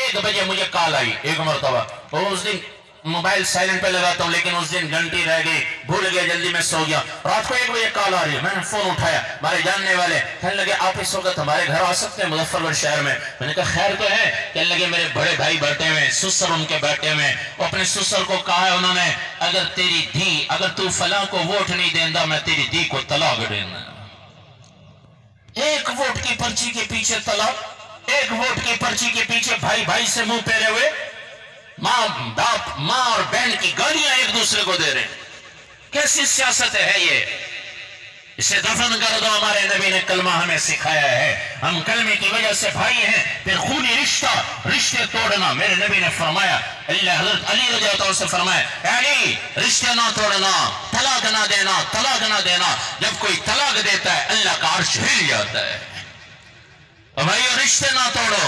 1 बजे मुझे कॉल आई एक मरतबा, और उस दिन मोबाइल साइलेंट पे लगाता हूँ, लेकिन उस दिन घंटी रह गई, भूल गया, जल्दी में सो गया। रात को 1 बजे कॉल आ रही है, मैंने फोन उठाया, हमारे जानने वाले कहने लगे आप इस वक्त हमारे घर आ सकते हैं मुजफ्फरगढ़ शहर में। मैंने कहा खैर तो है। कहने लगे मेरे बड़े भाई बैठे हुए, ससुर उनके बैठे हुए, अपने ससुर को कहा है उन्होंने, अगर तेरी धी, अगर तू फलां को वोट नहीं देंदा मैं तेरी धी को तलाक देना। 1 वोट की पर्ची के पीछे तलाक, 1 वोट की पर्ची के पीछे भाई भाई से मुंह फेरे हुए, माँ बाप, माँ और बहन की गालियां एक दूसरे को दे रहे हैं। कैसी सियासत है ये? इसे दफन कर दो। हमारे नबी ने कलमा हमें सिखाया है, हम कलमे की वजह से भाई हैं। फिर खूनी रिश्ता, रिश्ते तोड़ना, मेरे नबी ने फरमाया, अल्लाह हज़रत अली रज़ी अल्लाह से फरमाया, अली रिश्ते ना तोड़ना, तलाक ना देना, तलाक ना देना। जब कोई तलाक देता है अल्लाह का अर्श हिल जाता है। और भाइयों रिश्ते ना तोड़ो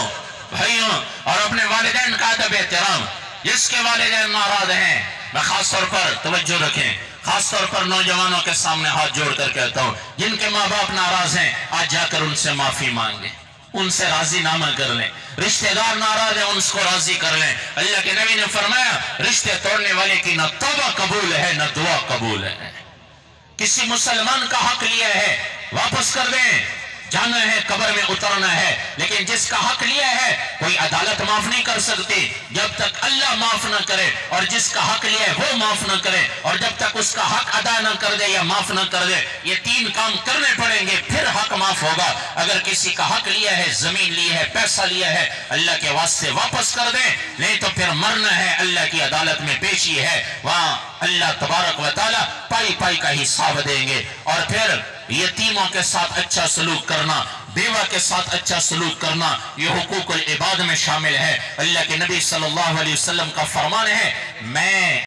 भाइयों, और अपने वालिदैन का अदब एहतराम। जिसके वालिदैन नाराज हैं, मैं खास तौर पर तवज्जो रखें, खास तौर पर नौजवानों के सामने हाथ जोड़कर कहता हूं, जिनके माँ बाप नाराज हैं आज जाकर उनसे माफी मांगे, उनसे राजी नामा कर लें। रिश्तेदार नाराज है उनको राजी कर लें। अल्लाह के नबी ने फरमाया रिश्ते तोड़ने वाले की न तौबा कबूल है न दुआ कबूल है। किसी मुसलमान का हक लिया है वापस कर दें, जाना है कब्र में उतरना है, लेकिन जिसका हक लिया है कोई अदालत माफ नहीं कर सकती जब तक अल्लाह माफ ना करे, और जिसका हक लिया है वो माफ ना करे, और जब तक उसका हक अदा ना कर दे या माफ ना कर दे, ये 3 काम करने पड़ेंगे फिर हक माफ होगा। अगर किसी का हक लिया है, जमीन ली है, पैसा लिया है, अल्लाह के वास्ते वापस कर दे, नहीं तो फिर मरना है, अल्लाह की अदालत में पेशी है, वहां अल्लाह तबारक व तआला पाई पाई का हिसाब देंगे। और फिर यतीमों के साथ अच्छा सलूक करना, बेवा के साथ अच्छा सलूक करना, ये हुकूकुल इबाद में शामिल है। अल्लाह के नबी सल्लल्लाहु अलैहि वसल्लम का फरमान है, मैं